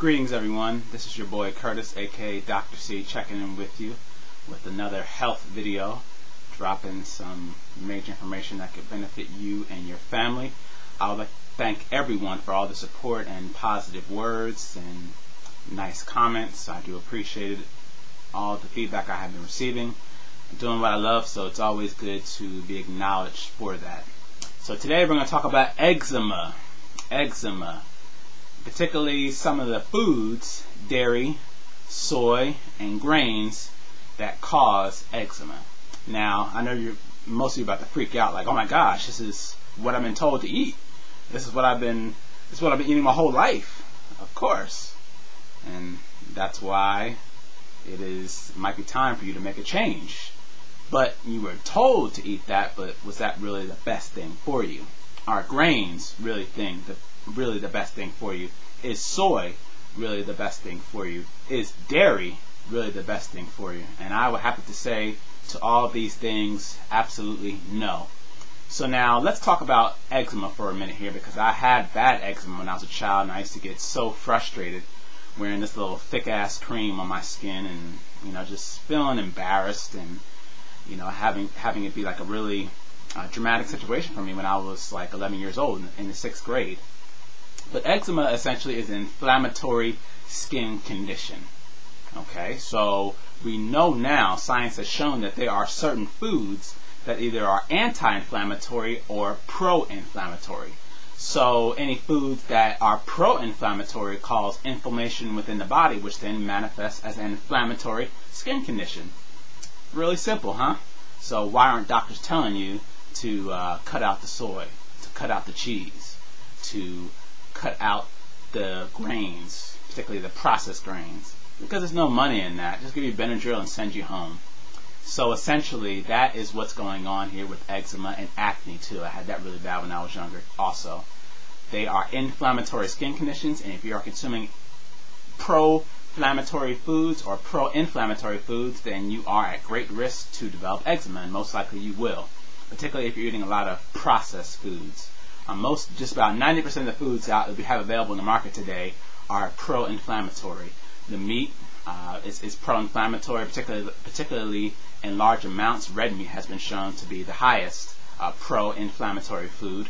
Greetings everyone, this is your boy Curtis aka Dr. C checking in with you with another health video, dropping some major information that could benefit you and your family. I would like to thank everyone for all the support and positive words and nice comments. I do appreciate it, all the feedback I have been receiving. I'm doing what I love, so it's always good to be acknowledged for that. So today we're going to talk about eczema. Particularly some of the foods, dairy, soy, and grains that cause eczema. Now, I know most of you are about to freak out, like, oh my gosh, this is what I've been told to eat. This is what I've been eating my whole life, of course. And that's why it might be time for you to make a change. But you were told to eat that, but was that really the best thing for you? Are grains really the best thing for you? Is soy really the best thing for you? Is dairy really the best thing for you? And I would have to say to all these things, absolutely no. So now let's talk about eczema for a minute here, because I had bad eczema when I was a child, and I used to get so frustrated wearing this little thick ass cream on my skin, and just feeling embarrassed, and having it be like a really dramatic situation for me when I was like 11 years old in the 6th grade. But eczema essentially is an inflammatory skin condition. Okay, so we know now, science has shown that there are certain foods that either are anti-inflammatory or pro-inflammatory. So any foods that are pro-inflammatory cause inflammation within the body, which then manifests as an inflammatory skin condition. Really simple, huh? So why aren't doctors telling you to cut out the soy, to cut out the cheese, to cut out the grains, particularly the processed grains? Because there's no money in that. Just give you Benadryl and send you home. So essentially, that is what's going on here with eczema and acne too. I had that really bad when I was younger also. They are inflammatory skin conditions, and if you are consuming pro-inflammatory foods or pro-inflammatory foods, then you are at great risk to develop eczema, and most likely you will, particularly if you're eating a lot of processed foods. Just about 90% of the foods that we have available in the market today are pro-inflammatory. The meat is pro-inflammatory, particularly in large amounts. Red meat has been shown to be the highest pro-inflammatory food.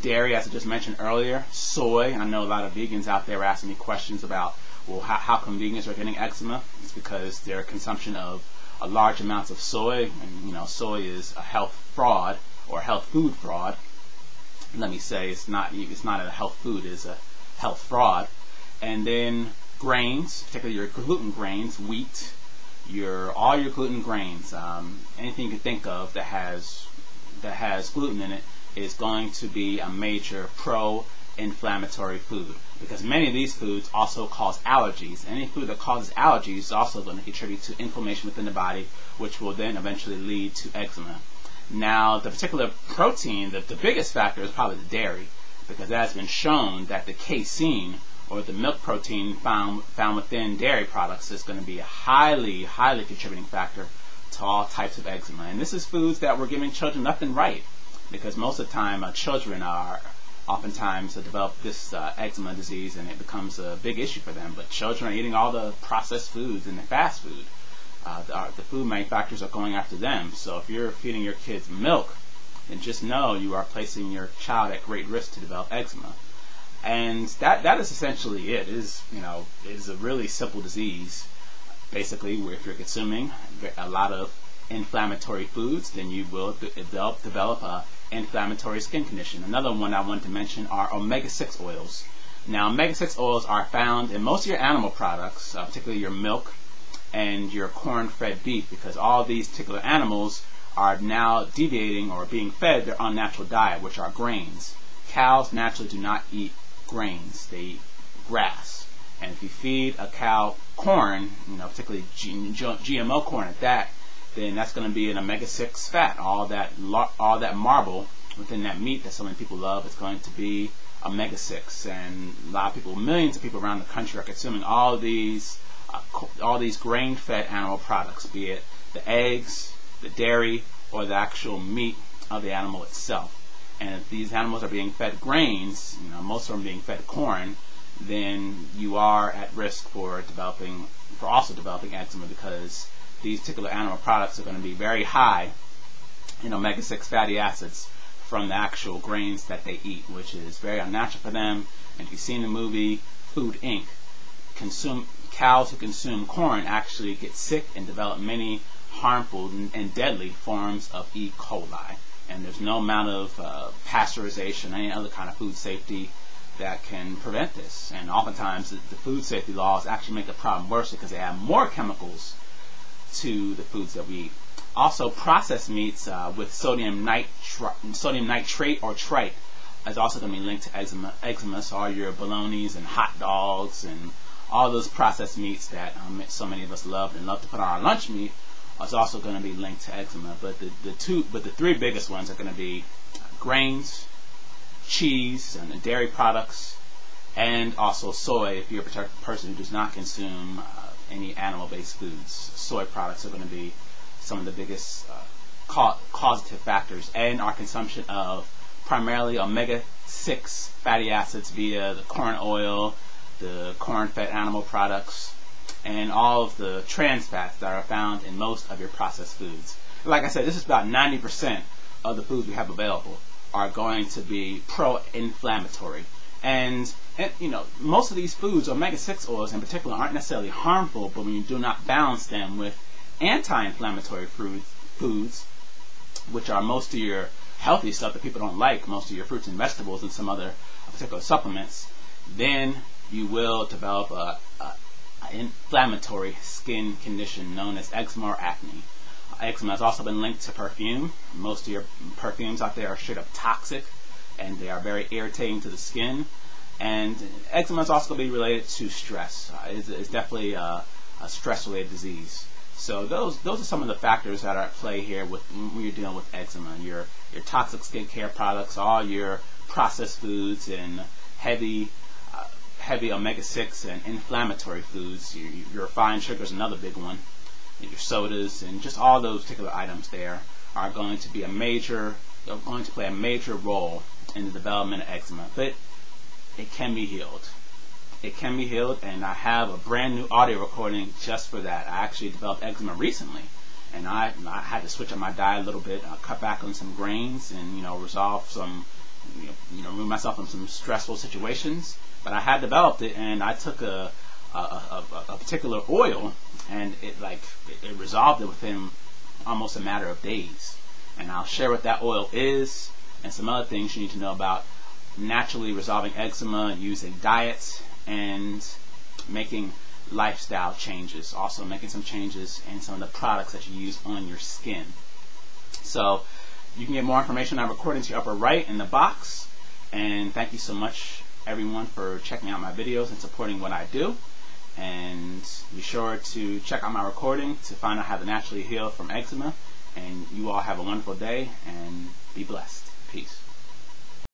Dairy, as I just mentioned earlier. Soy, I know a lot of vegans out there are asking me questions about, well, how come vegans are getting eczema? It's because their consumption of large amounts of soy, and soy is a health fraud or health food fraud. Let me say it's not a health food, it's a health fraud. And then grains, particularly your gluten grains, wheat, all your gluten grains, anything you can think of that has gluten in it is going to be a major pro-inflammatory food, because many of these foods also cause allergies. Any food that causes allergies is also going to contribute to inflammation within the body, which will then eventually lead to eczema. Now, the particular protein, the biggest factor is probably the dairy, because it has been shown that the casein, or the milk protein found within dairy products, is going to be a highly contributing factor to all types of eczema. And this is foods that we're giving children left and right, because most of the time children are oftentimes develop this eczema disease, and it becomes a big issue for them. But children are eating all the processed foods and the fast food. The food manufacturers are going after them. So if you're feeding your kids milk, then just know you are placing your child at great risk to develop eczema. And that is essentially it. It is a really simple disease. Basically, where if you're consuming a lot of inflammatory foods, then you will develop a inflammatory skin condition. Another one I wanted to mention are omega-6 oils. Now, omega-6 oils are found in most of your animal products, particularly your milk and your corn-fed beef, because all these particular animals are now deviating or being fed their unnatural diet, which are grains. Cows naturally do not eat grains, they eat grass. And if you feed a cow corn, particularly GMO corn at that, then that's going to be an omega-6 fat. All that marble within that meat that so many people love is going to be omega-6. And a lot of people, millions of people around the country, are consuming all these grain-fed animal products, be it the eggs, the dairy, or the actual meat of the animal itself. And if these animals are being fed grains, most of them being fed corn, then you are at risk for also developing eczema, because these particular animal products are going to be very high in omega-6 fatty acids from the actual grains that they eat, which is very unnatural for them. And if you've seen the movie Food Inc., cows who consume corn actually get sick and develop many harmful and deadly forms of E. coli. And there's no amount of pasteurization, any other kind of food safety that can prevent this. And oftentimes the food safety laws actually make the problem worse because they add more chemicals to the foods that we eat. Also, processed meats with sodium nitrate or trite is also going to be linked to eczema. So all your bolognas and hot dogs and all those processed meats that so many of us love and love to put on our lunch meat is also going to be linked to eczema. But the three biggest ones are going to be grains, cheese, and the dairy products, and also soy. If you're a person who does not consume any animal-based foods, soy products are going to be some of the biggest causative factors, and our consumption of primarily omega-6 fatty acids via the corn oil, the corn-fed animal products, and all of the trans fats that are found in most of your processed foods. Like I said, this is about 90% of the foods we have available are going to be pro-inflammatory. And you know, most of these foods, omega-6 oils in particular, aren't necessarily harmful, but when you do not balance them with anti-inflammatory foods, which are most of your healthy stuff that people don't like, most of your fruits and vegetables and some other particular supplements, then you will develop an inflammatory skin condition known as eczema or acne. Eczema has also been linked to perfume. Most of your perfumes out there are straight up toxic, and they are very irritating to the skin. And eczema is also going to be related to stress. It's definitely a stress-related disease. So those are some of the factors that are at play here when you're dealing with eczema. Your toxic skincare products, all your processed foods, and heavy omega-6 and inflammatory foods. Your refined sugar is another big one. And your sodas and just all those particular items there are going to play a major role in the development of eczema. But it can be healed. It can be healed, and I have a brand new audio recording just for that. I actually developed eczema recently, and I had to switch up my diet a little bit, cut back on some grains, and resolve some, remove myself from some stressful situations. But I had developed it, and I took a particular oil, and it resolved it within almost a matter of days. And I'll share what that oil is and some other things you need to know about naturally resolving eczema, using diets, and making lifestyle changes. Also making some changes in some of the products that you use on your skin. So you can get more information on recording to your upper right in the box. And thank you so much, everyone, for checking out my videos and supporting what I do. And be sure to check out my recording to find out how to naturally heal from eczema. And you all have a wonderful day, and be blessed. Peace.